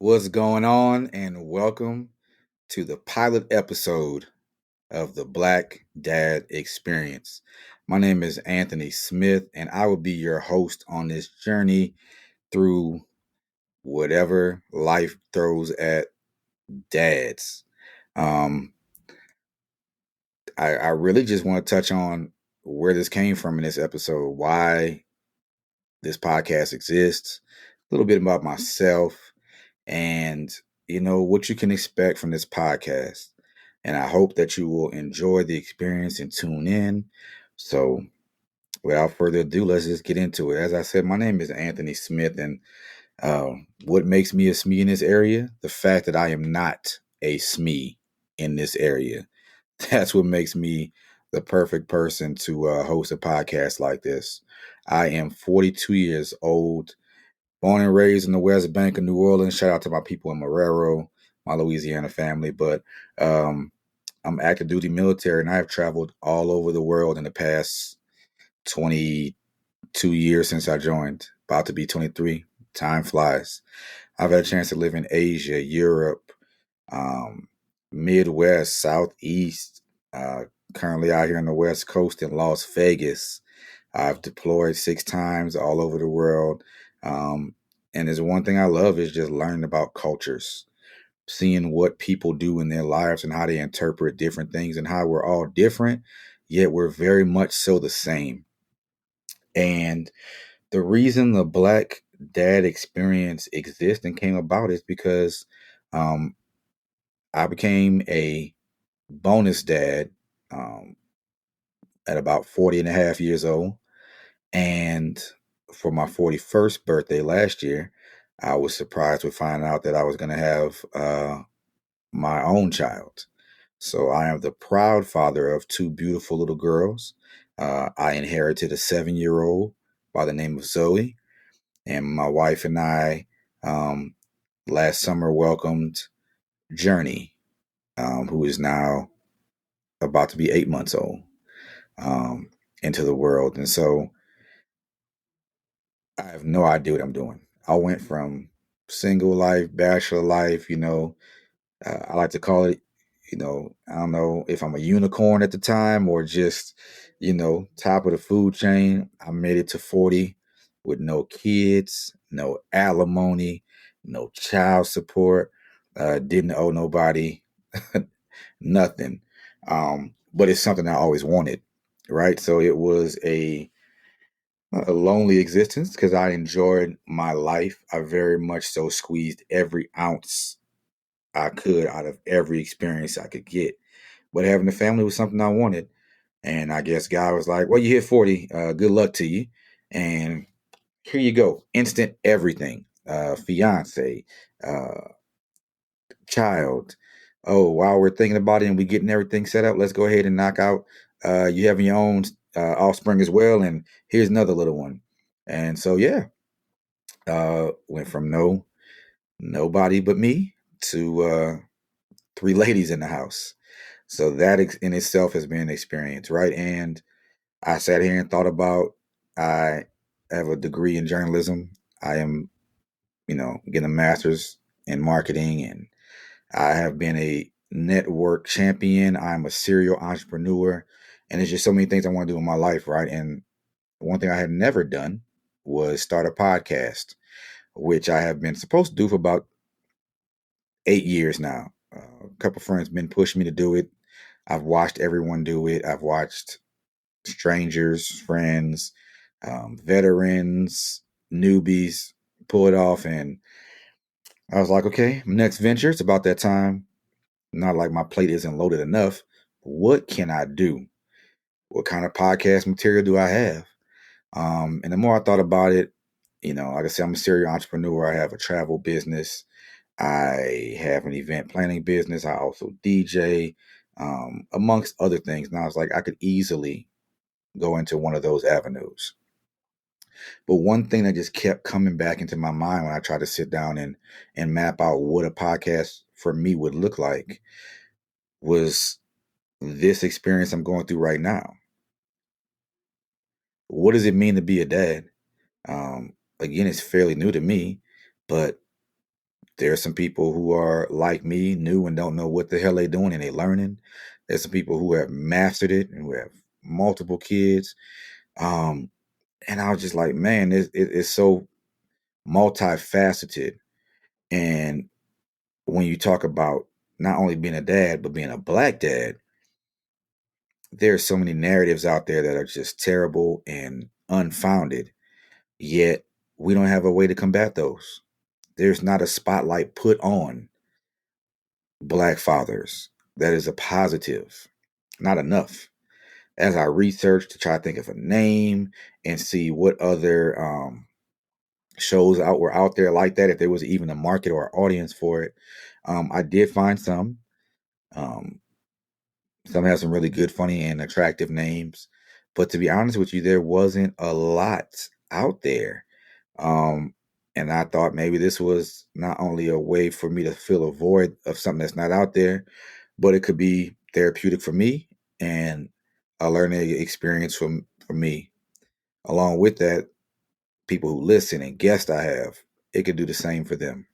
What's going on? And welcome to the pilot episode of the Black Dad Experience. My name is Anthony Smith, and I will be your host on this journey through whatever life throws at dads. Um, I really just want to touch on where this came from in this episode, why this podcast exists, a little bit about myself, and what you can expect from this podcast. And I hope that you will enjoy the experience and tune in. So without further ado, let's just get into it. As I said, my name is Anthony Smith, and what makes me a SME in this area? The fact that I am not a SME in this area. That's what makes me the perfect person to host a podcast like this. I am 42 years old. Born and raised in the West Bank of New Orleans. Shout out to my people in Marrero, my Louisiana family. But I'm active duty military, and I have traveled all over the world in the past 22 years since I joined. About to be 23. Time flies. I've had a chance to live in Asia, Europe, um, Midwest, Southeast. Currently out here on the West Coast in Las Vegas. I've deployed 6 times all over the world. And there's one thing I love is just learning about cultures, seeing what people do in their lives and how they interpret different things and how we're all different, yet we're very much so the same. And the reason the Black Dad Experience exists and came about is because um, I became a bonus dad um, at about 40 and a half years old. And for my 41st birthday last year, I was surprised to find out that I was going to have my own child. So I am the proud father of 2 beautiful little girls. I inherited a 7-year-old by the name of Zoe, and my wife and I last summer welcomed Journey, who is now about to be 8 months old, into the world. And so I have no idea what I'm doing. I went from single life, bachelor life, I like to call it, I don't know if I'm a unicorn at the time or just, top of the food chain. I made it to 40 with no kids, no alimony, no child support, didn't owe nobody nothing. But it's something I always wanted, right? So it was a lonely existence because I enjoyed my life. I very much so squeezed every ounce I could out of every experience I could get. But having a family was something I wanted. And I guess God was like, well, you hit 40. Good luck to you. And here you go. Instant everything. Fiance, uh, child. Oh, while we're thinking about it and we getting everything set up, let's go ahead and knock out. You having your own offspring as well. And here's another little one. And so, yeah, went from nobody but me to 3 ladies in the house. So that in itself has been an experience, right? And I sat here and thought about, I have a degree in journalism. I am, getting a master's in marketing, and I have been a network champion. I'm a serial entrepreneur, and there's just so many things I want to do in my life, right? And one thing I had never done was start a podcast, which I have been supposed to do for about 8 years now. A couple friends been pushing me to do it. I've watched everyone do it. I've watched strangers, friends, veterans, newbies pull it off. And I was like, okay, next venture, it's about that time. Not like my plate isn't loaded enough. What can I do? What kind of podcast material do I have? And the more I thought about it, like I said, I'm a serial entrepreneur. I have a travel business. I have an event planning business. I also DJ, amongst other things. And I was like, I could easily go into one of those avenues. But one thing that just kept coming back into my mind when I tried to sit down and map out what a podcast for me would look like was this experience I'm going through right now. What does it mean to be a dad? Again, it's fairly new to me, but There are some people who are like me, new and don't know what the hell they're doing and they're learning. There's some people who have mastered it and who have multiple kids. Um, and I was just like, man, it's so multifaceted. And when you talk about not only being a dad, but being a black dad, there's so many narratives out there that are just terrible and unfounded. Yet we don't have a way to combat those. There's not a spotlight put on black fathers that is a positive. Not enough. As I researched to try to think of a name and see what other shows were out there like that, if there was even a market or audience for it, I did find some. Um, some have some really good, funny, and attractive names. But to be honest with you, there wasn't a lot out there. Um, and I thought maybe this was not only a way for me to fill a void of something that's not out there, but it could be therapeutic for me and a learning experience for me. Along with that, people who listen and guests I have, it could do the same for them.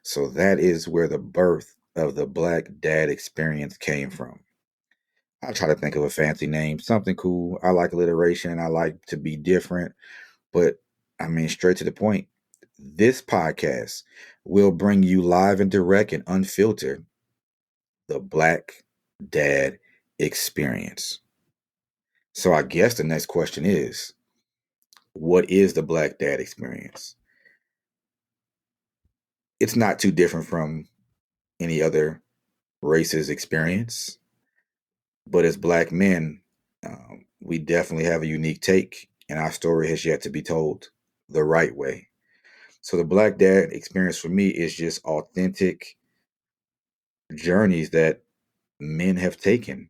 So that is where the birth of the Black Dad Experience came from. I try to think of a fancy name, something cool. I like alliteration. I like to be different, but I mean, straight to the point. This podcast will bring you live and direct and unfiltered the Black Dad Experience. So I guess the next question is, what is the Black Dad Experience? It's not too different from any other race's experience, but as Black men, we definitely have a unique take, and our story has yet to be told the right way. So the Black Dad Experience for me is just authentic journeys that men have taken.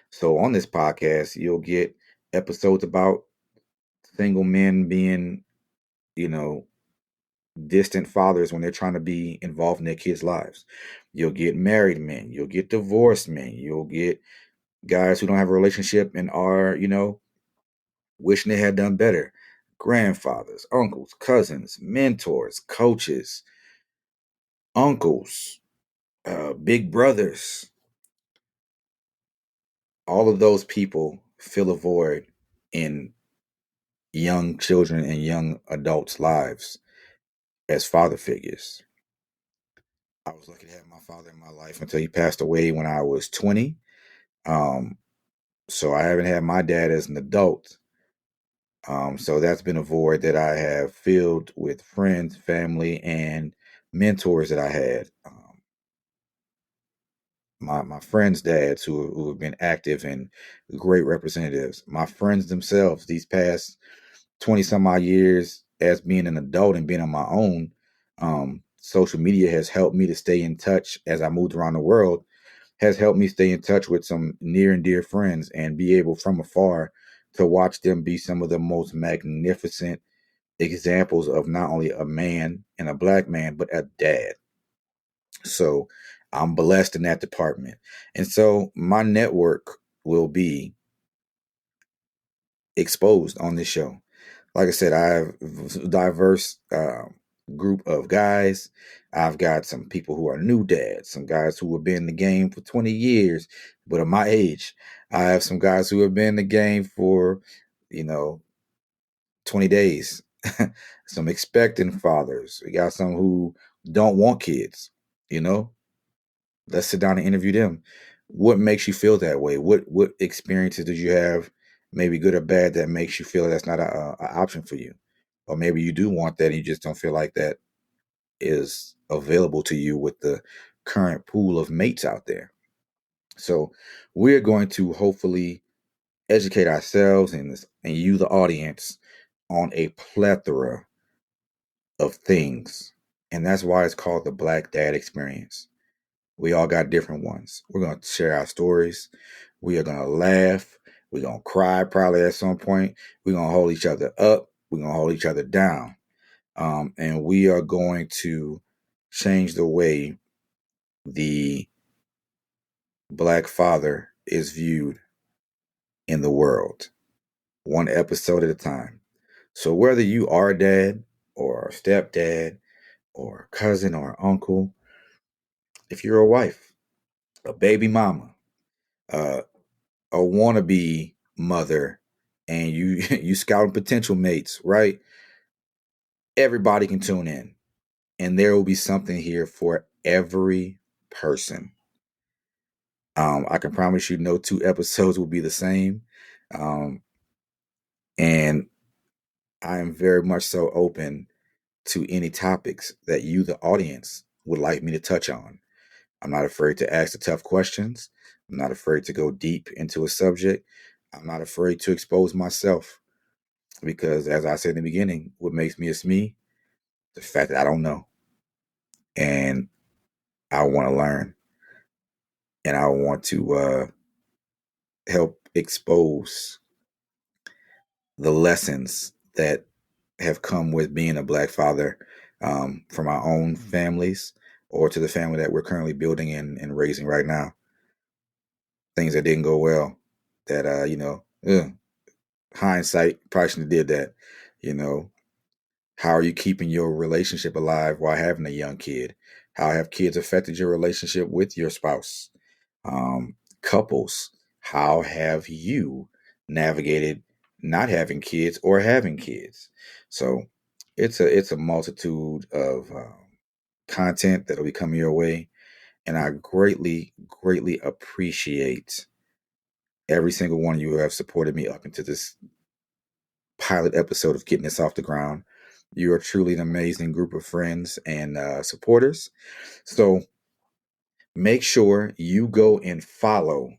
So on this podcast, you'll get episodes about single men being, you know, distant fathers when they're trying to be involved in their kids' lives. You'll get married men, you'll get divorced men, you'll get guys who don't have a relationship and are, wishing they had done better. Grandfathers, uncles, cousins, mentors, coaches, uncles, big brothers. All of those people fill a void in young children and young adults' lives as father figures. I was lucky to have my father in my life until he passed away when I was 20. Um, so I haven't had my dad as an adult. So that's been a void that I have filled with friends, family, and mentors that I had. My friends' dads who have been active and great representatives. My friends themselves, these past 20 some odd years as being an adult and being on my own, social media has helped me to stay in touch as I moved around the world, has helped me stay in touch with some near and dear friends and be able from afar to watch them be some of the most magnificent examples of not only a man and a black man, but a dad. So I'm blessed in that department. And so my network will be exposed on this show. Like I said, I have a diverse group of guys. I've got some people who are new dads, some guys who have been in the game for 20 years, but are my age. I have some guys who have been in the game for, you know, 20 days. Some expectant fathers. We got some who don't want kids, you know? Let's sit down and interview them. What makes you feel that way? What experiences did you have, maybe good or bad, that makes you feel that's not a option for you? Or maybe you do want that and you just don't feel like that is available to you with the current pool of mates out there. So we're going to hopefully educate ourselves and you, the audience, on a plethora of things. And that's why it's called the Black Dad Experience. We all got different ones. We're going to share our stories. We are going to laugh. We're going to cry probably at some point. We're going to hold each other up. We're going to hold each other down. And we are going to change the way the black father is viewed in the world, one episode at a time. So whether you are a dad or a stepdad or a cousin or an uncle, if you're a wife, a baby mama, uh, a wannabe mother, and you you scouting potential mates, right? Everybody can tune in, and there will be something here for every person. I can promise you, no two episodes will be the same, um, and I am very much so open to any topics that you, the audience, would like me to touch on. I'm not afraid to ask the tough questions. I'm not afraid to go deep into a subject. I'm not afraid to expose myself because, as I said in the beginning, what makes me is me, the fact that I don't know. And I want to learn and I want to help expose the lessons that have come with being a Black father, from our own families or to the family that we're currently building and raising right now. Things that didn't go well that, hindsight probably shouldn't have did that. You know, how are you keeping your relationship alive while having a young kid? How have kids affected your relationship with your spouse? Couples, how have you navigated not having kids or having kids? So it's a multitude of content that'll be coming your way, and I greatly appreciate every single one of you who have supported me up into this pilot episode of getting this off the ground. You are truly an amazing group of friends and supporters. So make sure you go and follow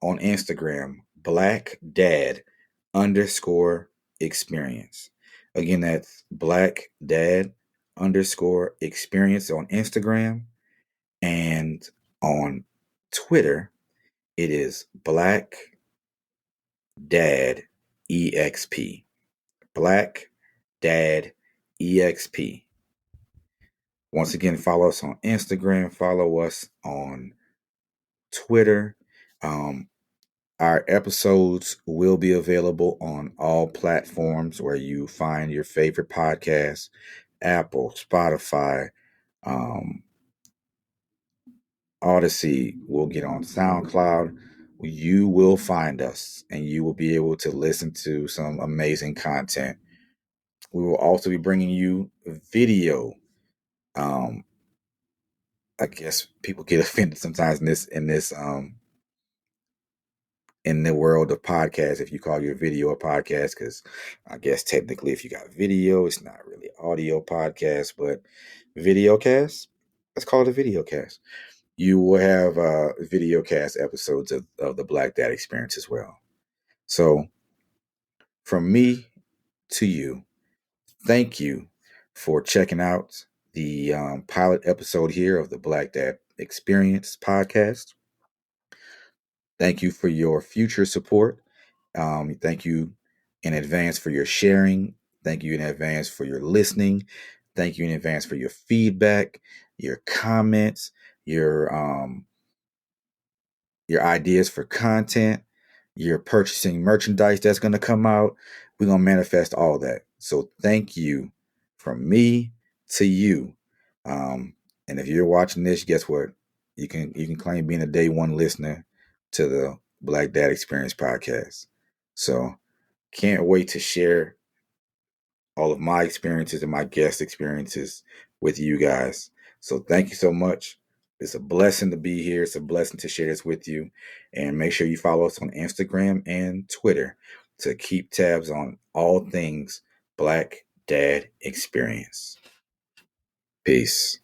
on Instagram, Black Dad underscore experience. Again, that's Black Dad underscore experience on Instagram, and on Twitter, it is Black Dad EXP. Black Dad EXP. Once again, follow us on Instagram, follow us on Twitter. Um, our episodes will be available on all platforms where you find your favorite podcasts: Apple, Spotify, um, Odyssey. We'll get on SoundCloud. You will find us and you will be able to listen to some amazing content. We will also be bringing you video. Um, I guess people get offended sometimes in the world of podcasts if you call your video a podcast, because I guess technically if you got video, it's not really audio podcast, but video cast. Let's call it a video cast. You will have video cast episodes of the Black Dad Experience as well. So from me to you, thank you for checking out the pilot episode here of the Black Dad Experience podcast. Thank you for your future support. Thank you in advance for your sharing. Thank you in advance for your listening. Thank you in advance for your feedback, your comments, your ideas for content, your purchasing merchandise that's going to come out. We're going to manifest all that. So thank you from me to you. And if you're watching this, guess what? You can claim being a day one listener to the Black Dad Experience podcast. So can't wait to share all of my experiences and my guest experiences with you guys. So thank you so much. It's a blessing to be here. It's a blessing to share this with you. And make sure you follow us on Instagram and Twitter to keep tabs on all things Black Dad Experience. Peace.